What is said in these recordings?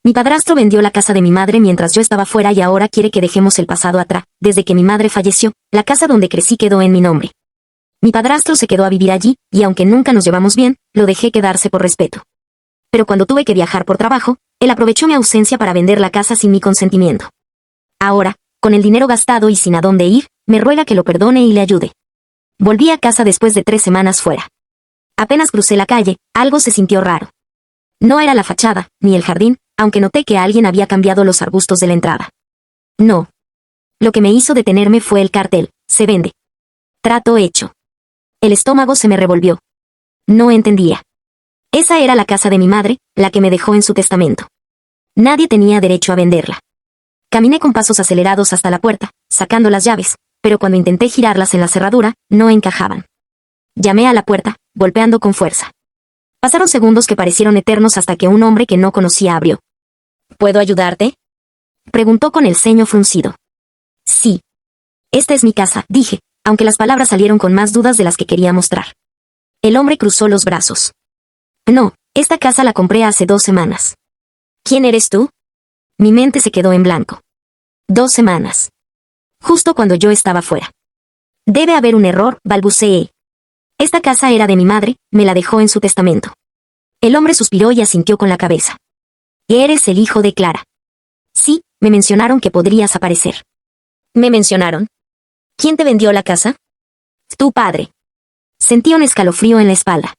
Mi padrastro vendió la casa de mi madre mientras yo estaba fuera y ahora quiere que dejemos el pasado atrás. Desde que mi madre falleció, la casa donde crecí quedó en mi nombre. Mi padrastro se quedó a vivir allí, y aunque nunca nos llevamos bien, lo dejé quedarse por respeto. Pero cuando tuve que viajar por trabajo, él aprovechó mi ausencia para vender la casa sin mi consentimiento. Ahora, con el dinero gastado y sin a dónde ir, me ruega que lo perdone y le ayude. Volví a casa después de 3 semanas fuera. Apenas crucé la calle, algo se sintió raro. No era la fachada, ni el jardín, aunque noté que alguien había cambiado los arbustos de la entrada. No. Lo que me hizo detenerme fue el cartel: se vende. Trato hecho. El estómago se me revolvió. No entendía. Esa era la casa de mi madre, la que me dejó en su testamento. Nadie tenía derecho a venderla. Caminé con pasos acelerados hasta la puerta, sacando las llaves, pero cuando intenté girarlas en la cerradura, no encajaban. Llamé a la puerta, golpeando con fuerza. Pasaron segundos que parecieron eternos hasta que un hombre que no conocía abrió. ¿Puedo ayudarte?, preguntó con el ceño fruncido. Sí. Esta es mi casa, dije, aunque las palabras salieron con más dudas de las que quería mostrar. El hombre cruzó los brazos. No, esta casa la compré hace 2 semanas. ¿Quién eres tú? Mi mente se quedó en blanco. 2 semanas. Justo cuando yo estaba fuera. Debe haber un error, balbuceé. Esta casa era de mi madre, me la dejó en su testamento. El hombre suspiró y asintió con la cabeza. ¿Eres el hijo de Clara? Sí, me mencionaron que podrías aparecer. ¿Me mencionaron? ¿Quién te vendió la casa? Tu padre. Sentí un escalofrío en la espalda.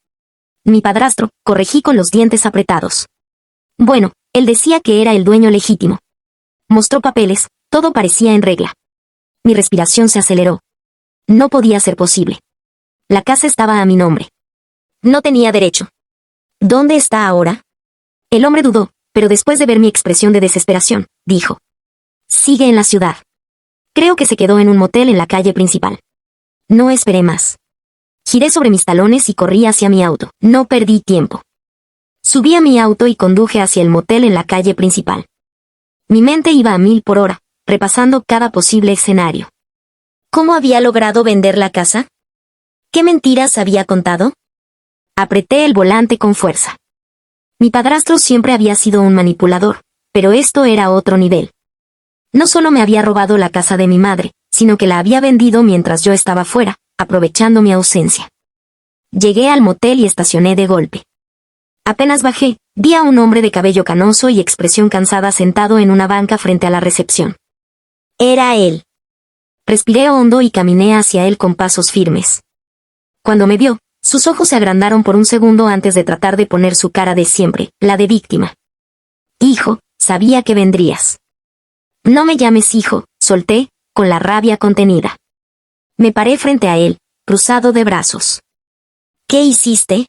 Mi padrastro, corregí con los dientes apretados. Bueno, él decía que era el dueño legítimo. Mostró papeles, todo parecía en regla. Mi respiración se aceleró. No podía ser posible. La casa estaba a mi nombre. No tenía derecho. ¿Dónde está ahora? El hombre dudó, pero después de ver mi expresión de desesperación, dijo: sigue en la ciudad. Creo que se quedó en un motel en la calle principal. No esperé más. Giré sobre mis talones y corrí hacia mi auto. No perdí tiempo. Subí a mi auto y conduje hacia el motel en la calle principal. Mi mente iba a 1000 por hora, repasando cada posible escenario. ¿Cómo había logrado vender la casa? ¿Qué mentiras había contado? Apreté el volante con fuerza. Mi padrastro siempre había sido un manipulador, pero esto era otro nivel. No solo me había robado la casa de mi madre, sino que la había vendido mientras yo estaba fuera, aprovechando mi ausencia. Llegué al motel y estacioné de golpe. Apenas bajé, vi a un hombre de cabello canoso y expresión cansada sentado en una banca frente a la recepción. Era él. Respiré hondo y caminé hacia él con pasos firmes. Cuando me vio, sus ojos se agrandaron por un segundo antes de tratar de poner su cara de siempre, la de víctima. Hijo, sabía que vendrías. No me llames hijo, solté, con la rabia contenida. Me paré frente a él, cruzado de brazos. ¿Qué hiciste?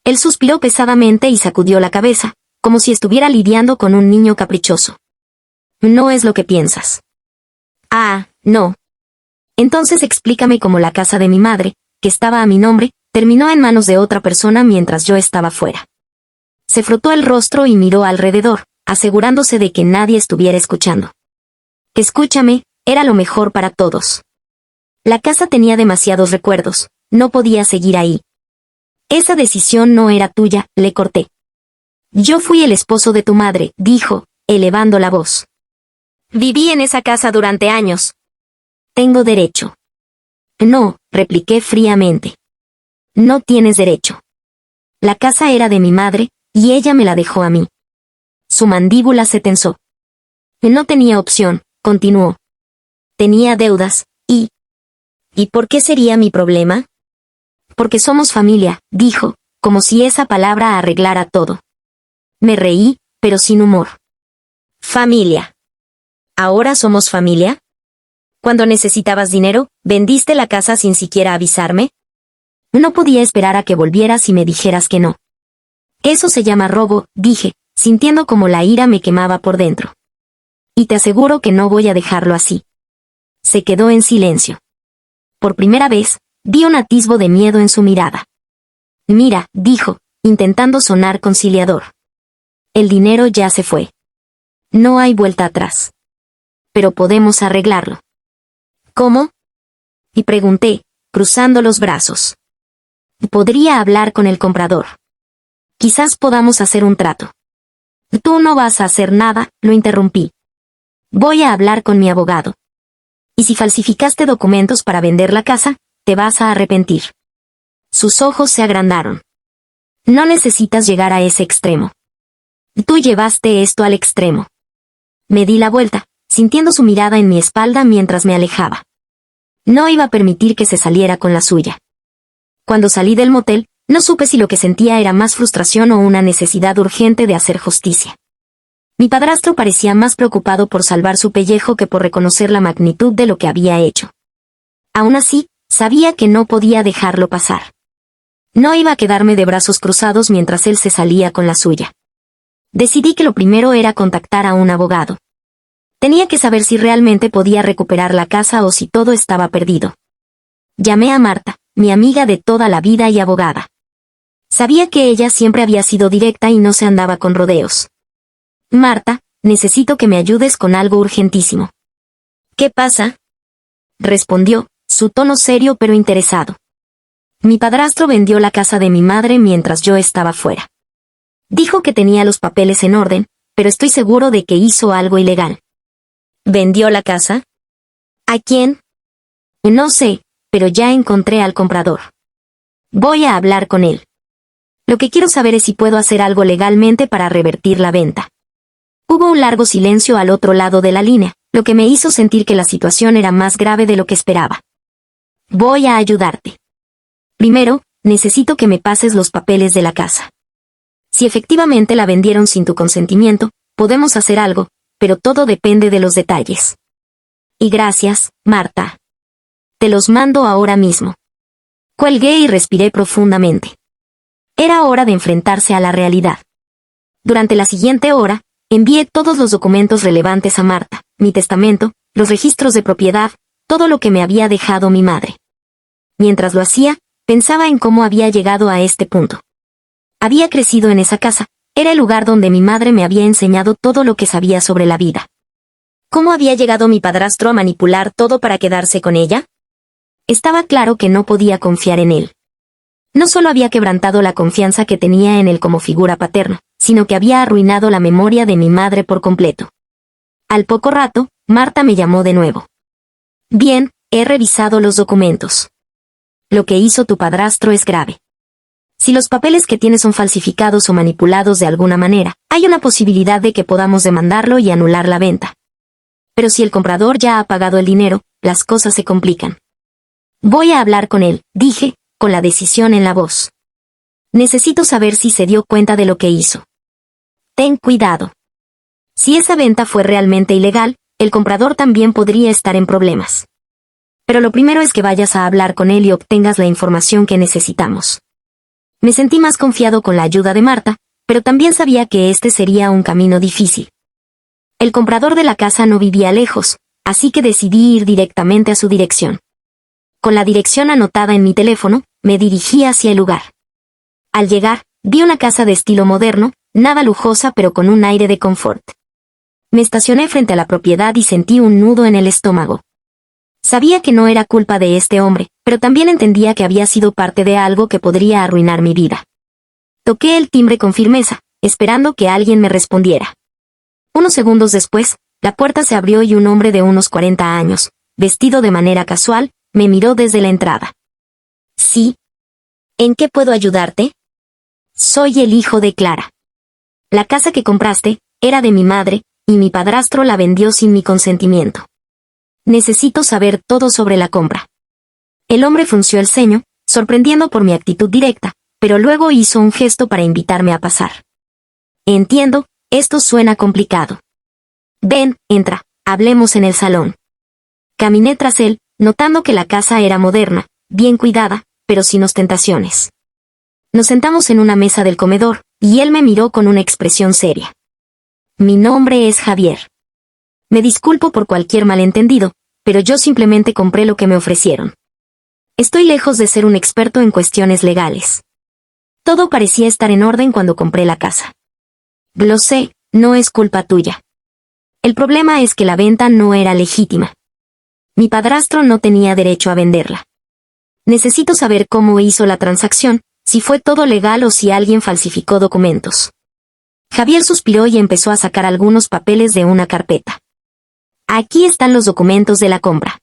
Él suspiró pesadamente y sacudió la cabeza, como si estuviera lidiando con un niño caprichoso. No es lo que piensas. Ah, no. Entonces explícame cómo la casa de mi madre, que estaba a mi nombre, terminó en manos de otra persona mientras yo estaba fuera. Se frotó el rostro y miró alrededor, asegurándose de que nadie estuviera escuchando. Escúchame, era lo mejor para todos. La casa tenía demasiados recuerdos, no podía seguir ahí. Esa decisión no era tuya, le corté. Yo fui el esposo de tu madre, dijo, elevando la voz. Viví en esa casa durante años. Tengo derecho. No, repliqué fríamente. No tienes derecho. La casa era de mi madre, y ella me la dejó a mí. Su mandíbula se tensó. No tenía opción, continuó. Tenía deudas, y... ¿Y por qué sería mi problema? Porque somos familia, dijo, como si esa palabra arreglara todo. Me reí, pero sin humor. Familia. ¿Ahora somos familia? Cuando necesitabas dinero, ¿vendiste la casa sin siquiera avisarme? No podía esperar a que volvieras y me dijeras que no. Eso se llama robo, dije, sintiendo como la ira me quemaba por dentro. Y te aseguro que no voy a dejarlo así. Se quedó en silencio. Por primera vez, vi un atisbo de miedo en su mirada. Mira, dijo, intentando sonar conciliador. El dinero ya se fue. No hay vuelta atrás. Pero podemos arreglarlo. ¿Cómo? Y pregunté, cruzando los brazos. Podría hablar con el comprador. Quizás podamos hacer un trato. Tú no vas a hacer nada, lo interrumpí. Voy a hablar con mi abogado. Y si falsificaste documentos para vender la casa, te vas a arrepentir. Sus ojos se agrandaron. No necesitas llegar a ese extremo. Tú llevaste esto al extremo. Me di la vuelta, sintiendo su mirada en mi espalda mientras me alejaba. No iba a permitir que se saliera con la suya. Cuando salí del motel, no supe si lo que sentía era más frustración o una necesidad urgente de hacer justicia. Mi padrastro parecía más preocupado por salvar su pellejo que por reconocer la magnitud de lo que había hecho. Aún así, sabía que no podía dejarlo pasar. No iba a quedarme de brazos cruzados mientras él se salía con la suya. Decidí que lo primero era contactar a un abogado. Tenía que saber si realmente podía recuperar la casa o si todo estaba perdido. Llamé a Marta, mi amiga de toda la vida y abogada. Sabía que ella siempre había sido directa y no se andaba con rodeos. Marta, necesito que me ayudes con algo urgentísimo. ¿Qué pasa? Respondió, su tono serio pero interesado. Mi padrastro vendió la casa de mi madre mientras yo estaba fuera. Dijo que tenía los papeles en orden, pero estoy seguro de que hizo algo ilegal. ¿Vendió la casa? ¿A quién? No sé, pero ya encontré al comprador. Voy a hablar con él. Lo que quiero saber es si puedo hacer algo legalmente para revertir la venta. Hubo un largo silencio al otro lado de la línea, lo que me hizo sentir que la situación era más grave de lo que esperaba. Voy a ayudarte. Primero, necesito que me pases los papeles de la casa. Si efectivamente la vendieron sin tu consentimiento, podemos hacer algo, pero todo depende de los detalles. Y gracias, Marta. Te los mando ahora mismo. Cuelgué y respiré profundamente. Era hora de enfrentarse a la realidad. Durante la siguiente hora, envié todos los documentos relevantes a Marta, mi testamento, los registros de propiedad, todo lo que me había dejado mi madre. Mientras lo hacía, pensaba en cómo había llegado a este punto. Había crecido en esa casa, era el lugar donde mi madre me había enseñado todo lo que sabía sobre la vida. ¿Cómo había llegado mi padrastro a manipular todo para quedarse con ella? Estaba claro que no podía confiar en él. No solo había quebrantado la confianza que tenía en él como figura paterna, sino que había arruinado la memoria de mi madre por completo. Al poco rato, Marta me llamó de nuevo. Bien, he revisado los documentos. Lo que hizo tu padrastro es grave. Si los papeles que tienes son falsificados o manipulados de alguna manera, hay una posibilidad de que podamos demandarlo y anular la venta. Pero si el comprador ya ha pagado el dinero, las cosas se complican. Voy a hablar con él, dije, con la decisión en la voz. Necesito saber si se dio cuenta de lo que hizo. Ten cuidado. Si esa venta fue realmente ilegal, el comprador también podría estar en problemas. Pero lo primero es que vayas a hablar con él y obtengas la información que necesitamos. Me sentí más confiado con la ayuda de Marta, pero también sabía que este sería un camino difícil. El comprador de la casa no vivía lejos, así que decidí ir directamente a su dirección. Con la dirección anotada en mi teléfono, me dirigí hacia el lugar. Al llegar, vi una casa de estilo moderno, nada lujosa pero con un aire de confort. Me estacioné frente a la propiedad y sentí un nudo en el estómago. Sabía que no era culpa de este hombre, pero también entendía que había sido parte de algo que podría arruinar mi vida. Toqué el timbre con firmeza, esperando que alguien me respondiera. Unos segundos después, la puerta se abrió y un hombre de unos 40 años, vestido de manera casual, me miró desde la entrada. Sí. ¿En qué puedo ayudarte? Soy el hijo de Clara. La casa que compraste era de mi madre, y mi padrastro la vendió sin mi consentimiento. Necesito saber todo sobre la compra. El hombre frunció el ceño, sorprendiendo por mi actitud directa, pero luego hizo un gesto para invitarme a pasar. Entiendo, esto suena complicado. Ven, entra, hablemos en el salón. Caminé tras él, notando que la casa era moderna, bien cuidada, pero sin ostentaciones. Nos sentamos en una mesa del comedor, y él me miró con una expresión seria. Mi nombre es Javier. Me disculpo por cualquier malentendido, pero yo simplemente compré lo que me ofrecieron. Estoy lejos de ser un experto en cuestiones legales. Todo parecía estar en orden cuando compré la casa. Lo sé, no es culpa tuya. El problema es que la venta no era legítima. Mi padrastro no tenía derecho a venderla. Necesito saber cómo hizo la transacción, si fue todo legal o si alguien falsificó documentos. Javier suspiró y empezó a sacar algunos papeles de una carpeta. Aquí están los documentos de la compra.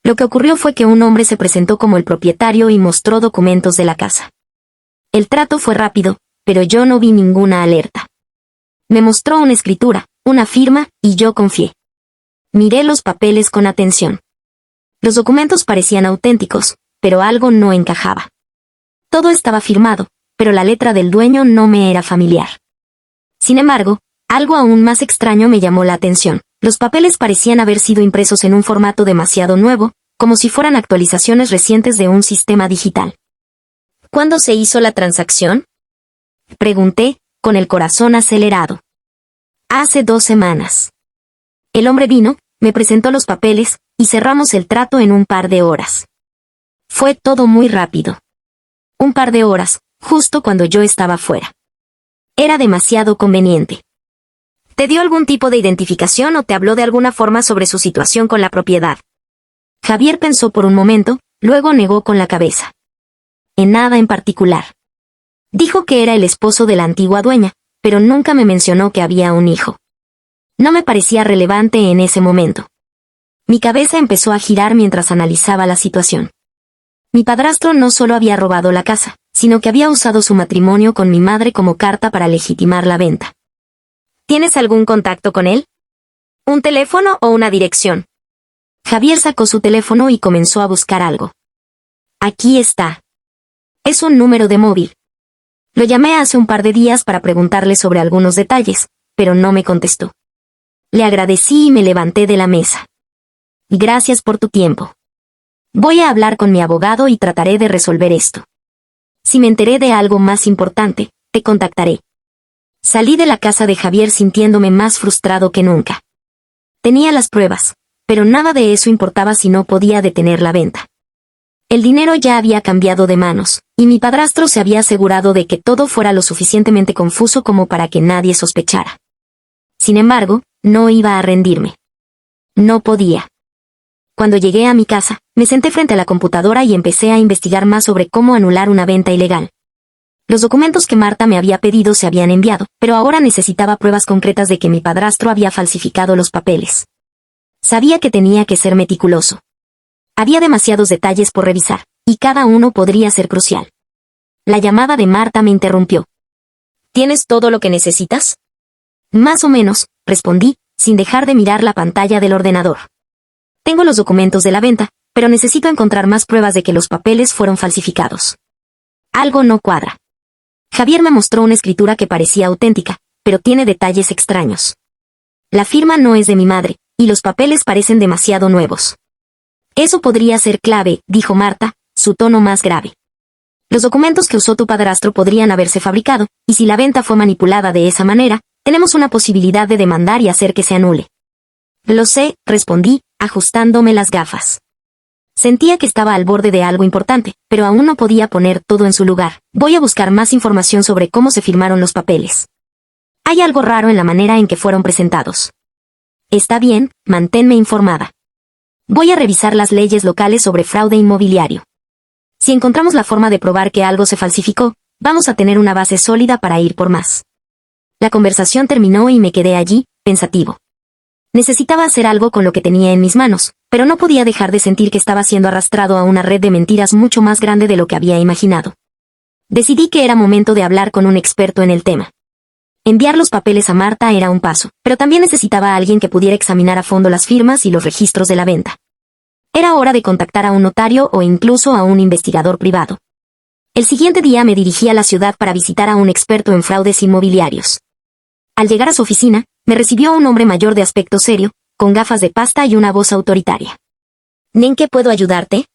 Lo que ocurrió fue que un hombre se presentó como el propietario y mostró documentos de la casa. El trato fue rápido, pero yo no vi ninguna alerta. Me mostró una escritura, una firma, y yo confié. Miré los papeles con atención. Los documentos parecían auténticos, pero algo no encajaba. Todo estaba firmado, pero la letra del dueño no me era familiar. Sin embargo, algo aún más extraño me llamó la atención. Los papeles parecían haber sido impresos en un formato demasiado nuevo, como si fueran actualizaciones recientes de un sistema digital. ¿Cuándo se hizo la transacción?, pregunté, con el corazón acelerado. Hace 2 semanas. El hombre vino, me presentó los papeles, y cerramos el trato en un par de horas. Fue todo muy rápido. Un par de horas, justo cuando yo estaba fuera. Era demasiado conveniente. ¿Te dio algún tipo de identificación o te habló de alguna forma sobre su situación con la propiedad? Javier pensó por un momento, luego negó con la cabeza. En nada en particular. Dijo que era el esposo de la antigua dueña, pero nunca me mencionó que había un hijo. No me parecía relevante en ese momento. Mi cabeza empezó a girar mientras analizaba la situación. Mi padrastro no solo había robado la casa, sino que había usado su matrimonio con mi madre como carta para legitimar la venta. ¿Tienes algún contacto con él? ¿Un teléfono o una dirección? Javier sacó su teléfono y comenzó a buscar algo. Aquí está. Es un número de móvil. Lo llamé hace un par de días para preguntarle sobre algunos detalles, pero no me contestó. Le agradecí y me levanté de la mesa. Gracias por tu tiempo. Voy a hablar con mi abogado y trataré de resolver esto. Si me enteré de algo más importante, te contactaré. Salí de la casa de Javier sintiéndome más frustrado que nunca. Tenía las pruebas, pero nada de eso importaba si no podía detener la venta. El dinero ya había cambiado de manos, y mi padrastro se había asegurado de que todo fuera lo suficientemente confuso como para que nadie sospechara. Sin embargo, no iba a rendirme. No podía. Cuando llegué a mi casa, me senté frente a la computadora y empecé a investigar más sobre cómo anular una venta ilegal. Los documentos que Marta me había pedido se habían enviado, pero ahora necesitaba pruebas concretas de que mi padrastro había falsificado los papeles. Sabía que tenía que ser meticuloso. Había demasiados detalles por revisar, y cada uno podría ser crucial. La llamada de Marta me interrumpió. ¿Tienes todo lo que necesitas? Más o menos, respondí, sin dejar de mirar la pantalla del ordenador. Tengo los documentos de la venta, pero necesito encontrar más pruebas de que los papeles fueron falsificados. Algo no cuadra. Javier me mostró una escritura que parecía auténtica, pero tiene detalles extraños. La firma no es de mi madre, y los papeles parecen demasiado nuevos. Eso podría ser clave, dijo Marta, su tono más grave. Los documentos que usó tu padrastro podrían haberse fabricado, y si la venta fue manipulada de esa manera, tenemos una posibilidad de demandar y hacer que se anule. Lo sé, respondí, ajustándome las gafas. Sentía que estaba al borde de algo importante, pero aún no podía poner todo en su lugar. Voy a buscar más información sobre cómo se firmaron los papeles. Hay algo raro en la manera en que fueron presentados. Está bien, manténme informada. Voy a revisar las leyes locales sobre fraude inmobiliario. Si encontramos la forma de probar que algo se falsificó, vamos a tener una base sólida para ir por más. La conversación terminó y me quedé allí, pensativo. Necesitaba hacer algo con lo que tenía en mis manos, pero no podía dejar de sentir que estaba siendo arrastrado a una red de mentiras mucho más grande de lo que había imaginado. Decidí que era momento de hablar con un experto en el tema. Enviar los papeles a Marta era un paso, pero también necesitaba a alguien que pudiera examinar a fondo las firmas y los registros de la venta. Era hora de contactar a un notario o incluso a un investigador privado. El siguiente día me dirigí a la ciudad para visitar a un experto en fraudes inmobiliarios. Al llegar a su oficina, me recibió un hombre mayor de aspecto serio, con gafas de pasta y una voz autoritaria. ¿En qué puedo ayudarte?,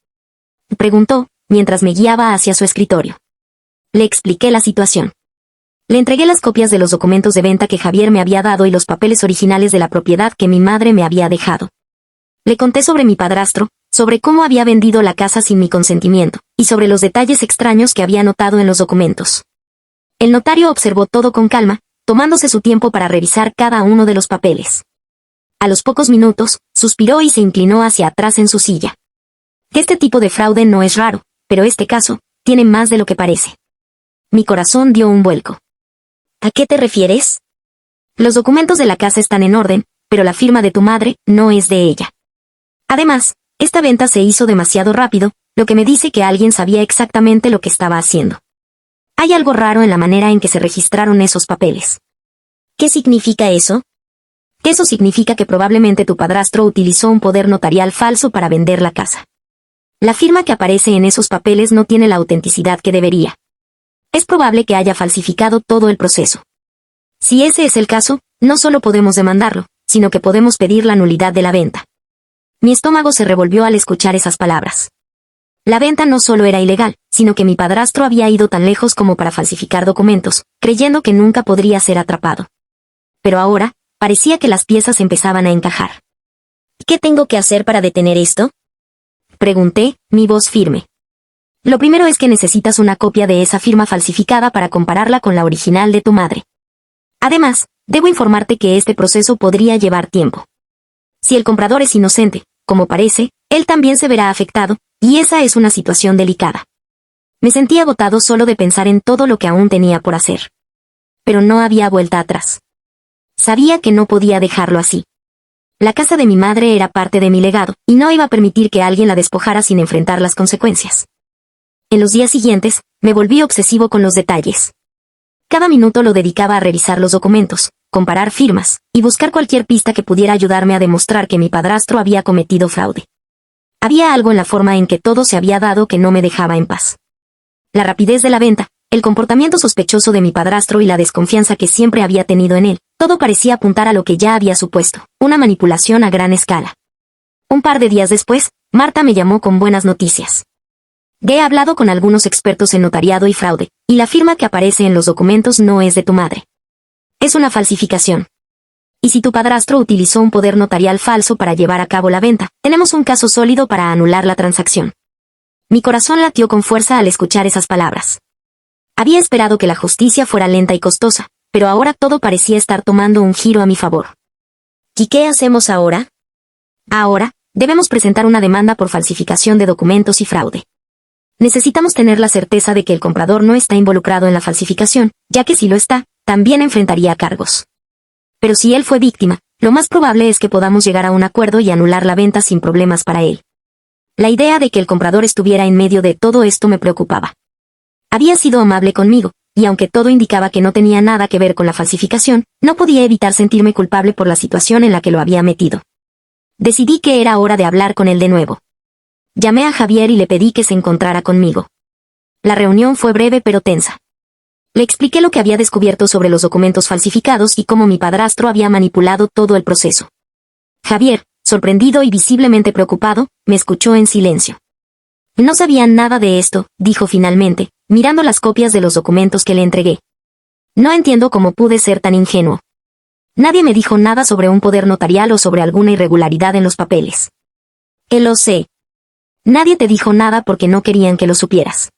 preguntó, mientras me guiaba hacia su escritorio. Le expliqué la situación. Le entregué las copias de los documentos de venta que Javier me había dado y los papeles originales de la propiedad que mi madre me había dejado. Le conté sobre mi padrastro, sobre cómo había vendido la casa sin mi consentimiento, y sobre los detalles extraños que había notado en los documentos. El notario observó todo con calma, tomándose su tiempo para revisar cada uno de los papeles. A los pocos minutos, suspiró y se inclinó hacia atrás en su silla. Este tipo de fraude no es raro, pero este caso tiene más de lo que parece. Mi corazón dio un vuelco. ¿A qué te refieres? Los documentos de la casa están en orden, pero la firma de tu madre no es de ella. Además, esta venta se hizo demasiado rápido, lo que me dice que alguien sabía exactamente lo que estaba haciendo. Hay algo raro en la manera en que se registraron esos papeles. ¿Qué significa eso? Eso significa que probablemente tu padrastro utilizó un poder notarial falso para vender la casa. La firma que aparece en esos papeles no tiene la autenticidad que debería. Es probable que haya falsificado todo el proceso. Si ese es el caso, no solo podemos demandarlo, sino que podemos pedir la nulidad de la venta. Mi estómago se revolvió al escuchar esas palabras. La venta no solo era ilegal, sino que mi padrastro había ido tan lejos como para falsificar documentos, creyendo que nunca podría ser atrapado. Pero ahora, parecía que las piezas empezaban a encajar. ¿Qué tengo que hacer para detener esto? Pregunté, mi voz firme. Lo primero es que necesitas una copia de esa firma falsificada para compararla con la original de tu madre. Además, debo informarte que este proceso podría llevar tiempo. Si el comprador es inocente, como parece, él también se verá afectado, y esa es una situación delicada. Me sentí agotado solo de pensar en todo lo que aún tenía por hacer. Pero no había vuelta atrás. Sabía que no podía dejarlo así. La casa de mi madre era parte de mi legado, y no iba a permitir que alguien la despojara sin enfrentar las consecuencias. En los días siguientes, me volví obsesivo con los detalles. Cada minuto lo dedicaba a revisar los documentos, comparar firmas, y buscar cualquier pista que pudiera ayudarme a demostrar que mi padrastro había cometido fraude. Había algo en la forma en que todo se había dado que no me dejaba en paz. La rapidez de la venta, el comportamiento sospechoso de mi padrastro y la desconfianza que siempre había tenido en él, todo parecía apuntar a lo que ya había supuesto, una manipulación a gran escala. Un par de días después, Marta me llamó con buenas noticias. He hablado con algunos expertos en notariado y fraude, y la firma que aparece en los documentos no es de tu madre. Es una falsificación. Y si tu padrastro utilizó un poder notarial falso para llevar a cabo la venta, tenemos un caso sólido para anular la transacción. Mi corazón latió con fuerza al escuchar esas palabras. Había esperado que la justicia fuera lenta y costosa, pero ahora todo parecía estar tomando un giro a mi favor. ¿Y qué hacemos ahora? Ahora, debemos presentar una demanda por falsificación de documentos y fraude. Necesitamos tener la certeza de que el comprador no está involucrado en la falsificación, ya que si lo está, también enfrentaría cargos. Pero si él fue víctima, lo más probable es que podamos llegar a un acuerdo y anular la venta sin problemas para él. La idea de que el comprador estuviera en medio de todo esto me preocupaba. Había sido amable conmigo, y aunque todo indicaba que no tenía nada que ver con la falsificación, no podía evitar sentirme culpable por la situación en la que lo había metido. Decidí que era hora de hablar con él de nuevo. Llamé a Javier y le pedí que se encontrara conmigo. La reunión fue breve pero tensa. Le expliqué lo que había descubierto sobre los documentos falsificados y cómo mi padrastro había manipulado todo el proceso. Javier, sorprendido y visiblemente preocupado, me escuchó en silencio. No sabía nada de esto, dijo finalmente, mirando las copias de los documentos que le entregué. No entiendo cómo pude ser tan ingenuo. Nadie me dijo nada sobre un poder notarial o sobre alguna irregularidad en los papeles. Lo sé. Nadie te dijo nada porque no querían que lo supieras.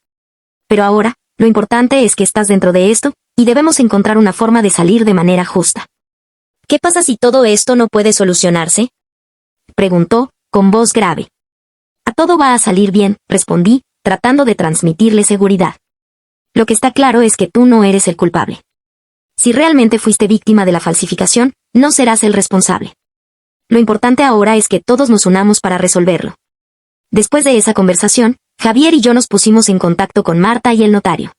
Pero ahora, lo importante es que estás dentro de esto, y debemos encontrar una forma de salir de manera justa. ¿Qué pasa si todo esto no puede solucionarse? Preguntó, con voz grave. A todo va a salir bien, respondí, tratando de transmitirle seguridad. Lo que está claro es que tú no eres el culpable. Si realmente fuiste víctima de la falsificación, no serás el responsable. Lo importante ahora es que todos nos unamos para resolverlo. Después de esa conversación, Javier y yo nos pusimos en contacto con Marta y el notario.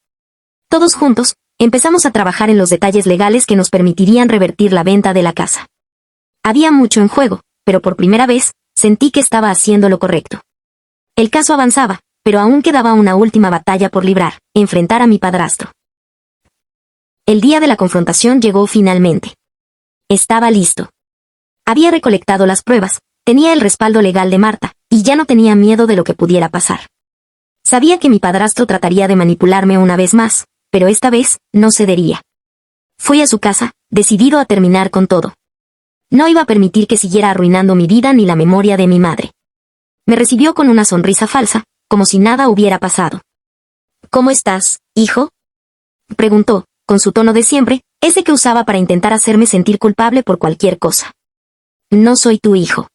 Todos juntos, empezamos a trabajar en los detalles legales que nos permitirían revertir la venta de la casa. Había mucho en juego, pero por primera vez, sentí que estaba haciendo lo correcto. El caso avanzaba, pero aún quedaba una última batalla por librar, enfrentar a mi padrastro. El día de la confrontación llegó finalmente. Estaba listo. Había recolectado las pruebas, tenía el respaldo legal de Marta, y ya no tenía miedo de lo que pudiera pasar. Sabía que mi padrastro trataría de manipularme una vez más, pero esta vez no cedería. Fui a su casa, decidido a terminar con todo. No iba a permitir que siguiera arruinando mi vida ni la memoria de mi madre. Me recibió con una sonrisa falsa, como si nada hubiera pasado. ¿Cómo estás, hijo? Preguntó, con su tono de siempre, ese que usaba para intentar hacerme sentir culpable por cualquier cosa. No soy tu hijo.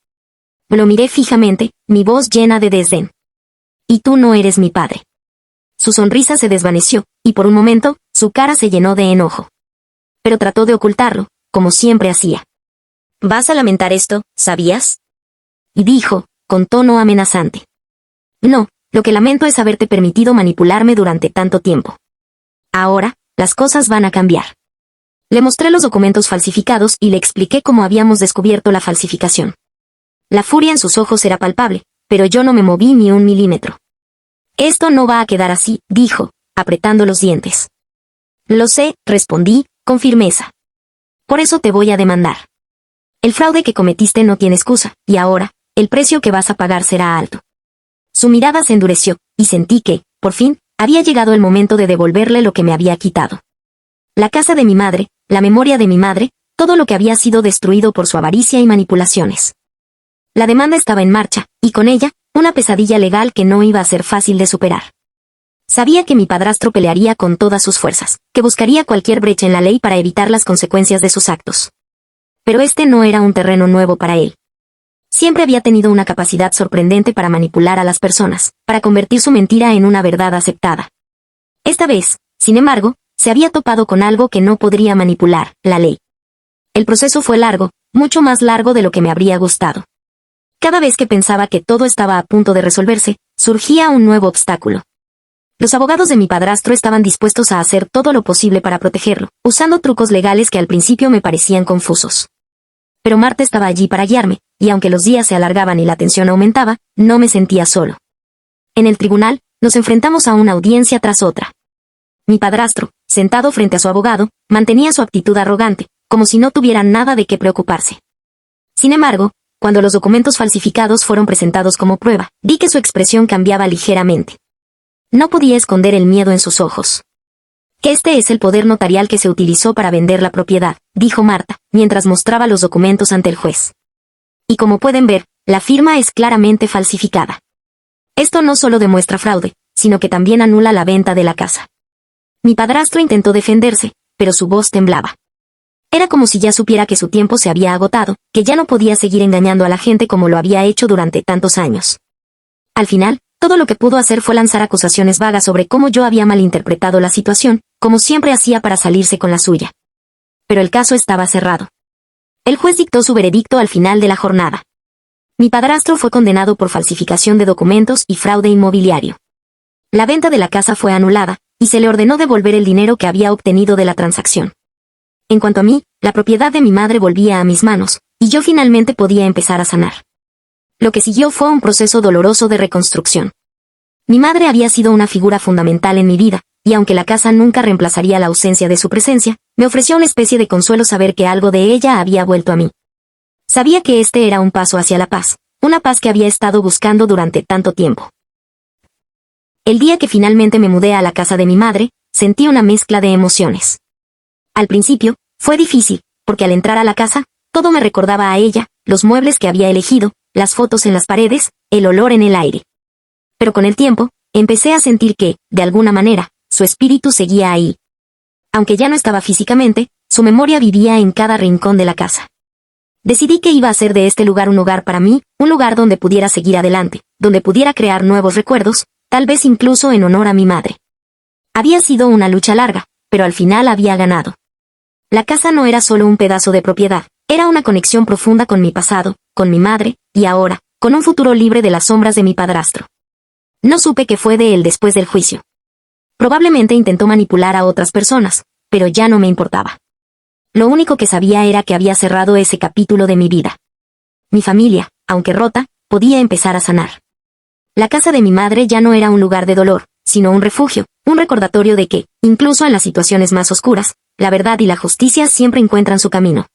Lo miré fijamente, mi voz llena de desdén. Y tú no eres mi padre. Su sonrisa se desvaneció, y por un momento, su cara se llenó de enojo. Pero trató de ocultarlo, como siempre hacía. «Vas a lamentar esto, ¿sabías?», y dijo, con tono amenazante. «No, lo que lamento es haberte permitido manipularme durante tanto tiempo. Ahora, las cosas van a cambiar». Le mostré los documentos falsificados y le expliqué cómo habíamos descubierto la falsificación. La furia en sus ojos era palpable, pero yo no me moví ni un milímetro. «Esto no va a quedar así», dijo, apretando los dientes. «Lo sé», respondí, con firmeza. «Por eso te voy a demandar. El fraude que cometiste no tiene excusa, y ahora, el precio que vas a pagar será alto». Su mirada se endureció, y sentí que, por fin, había llegado el momento de devolverle lo que me había quitado. La casa de mi madre, la memoria de mi madre, todo lo que había sido destruido por su avaricia y manipulaciones. La demanda estaba en marcha, y con ella, una pesadilla legal que no iba a ser fácil de superar. Sabía que mi padrastro pelearía con todas sus fuerzas, que buscaría cualquier brecha en la ley para evitar las consecuencias de sus actos. Pero este no era un terreno nuevo para él. Siempre había tenido una capacidad sorprendente para manipular a las personas, para convertir su mentira en una verdad aceptada. Esta vez, sin embargo, se había topado con algo que no podría manipular, la ley. El proceso fue largo, mucho más largo de lo que me habría gustado. Cada vez que pensaba que todo estaba a punto de resolverse, surgía un nuevo obstáculo. Los abogados de mi padrastro estaban dispuestos a hacer todo lo posible para protegerlo, usando trucos legales que al principio me parecían confusos. Pero Marta estaba allí para guiarme, y aunque los días se alargaban y la tensión aumentaba, no me sentía solo. En el tribunal, nos enfrentamos a una audiencia tras otra. Mi padrastro, sentado frente a su abogado, mantenía su actitud arrogante, como si no tuviera nada de qué preocuparse. Sin embargo, cuando los documentos falsificados fueron presentados como prueba, vi que su expresión cambiaba ligeramente. No podía esconder el miedo en sus ojos. «Este es el poder notarial que se utilizó para vender la propiedad», dijo Marta, mientras mostraba los documentos ante el juez. «Y como pueden ver, la firma es claramente falsificada. Esto no solo demuestra fraude, sino que también anula la venta de la casa». Mi padrastro intentó defenderse, pero su voz temblaba. Era como si ya supiera que su tiempo se había agotado, que ya no podía seguir engañando a la gente como lo había hecho durante tantos años. Al final, todo lo que pudo hacer fue lanzar acusaciones vagas sobre cómo yo había malinterpretado la situación, como siempre hacía para salirse con la suya. Pero el caso estaba cerrado. El juez dictó su veredicto al final de la jornada. Mi padrastro fue condenado por falsificación de documentos y fraude inmobiliario. La venta de la casa fue anulada, y se le ordenó devolver el dinero que había obtenido de la transacción. En cuanto a mí, la propiedad de mi madre volvía a mis manos, y yo finalmente podía empezar a sanar. Lo que siguió fue un proceso doloroso de reconstrucción. Mi madre había sido una figura fundamental en mi vida, y aunque la casa nunca reemplazaría la ausencia de su presencia, me ofreció una especie de consuelo saber que algo de ella había vuelto a mí. Sabía que este era un paso hacia la paz, una paz que había estado buscando durante tanto tiempo. El día que finalmente me mudé a la casa de mi madre, sentí una mezcla de emociones. Al principio, fue difícil, porque al entrar a la casa, todo me recordaba a ella, los muebles que había elegido, las fotos en las paredes, el olor en el aire. Pero con el tiempo, empecé a sentir que, de alguna manera, su espíritu seguía ahí. Aunque ya no estaba físicamente, su memoria vivía en cada rincón de la casa. Decidí que iba a hacer de este lugar un hogar para mí, un lugar donde pudiera seguir adelante, donde pudiera crear nuevos recuerdos, tal vez incluso en honor a mi madre. Había sido una lucha larga, pero al final había ganado. La casa no era solo un pedazo de propiedad, era una conexión profunda con mi pasado, con mi madre, y ahora, con un futuro libre de las sombras de mi padrastro. No supe qué fue de él después del juicio. Probablemente intentó manipular a otras personas, pero ya no me importaba. Lo único que sabía era que había cerrado ese capítulo de mi vida. Mi familia, aunque rota, podía empezar a sanar. La casa de mi madre ya no era un lugar de dolor, sino un refugio, un recordatorio de que, incluso en las situaciones más oscuras, la verdad y la justicia siempre encuentran su camino.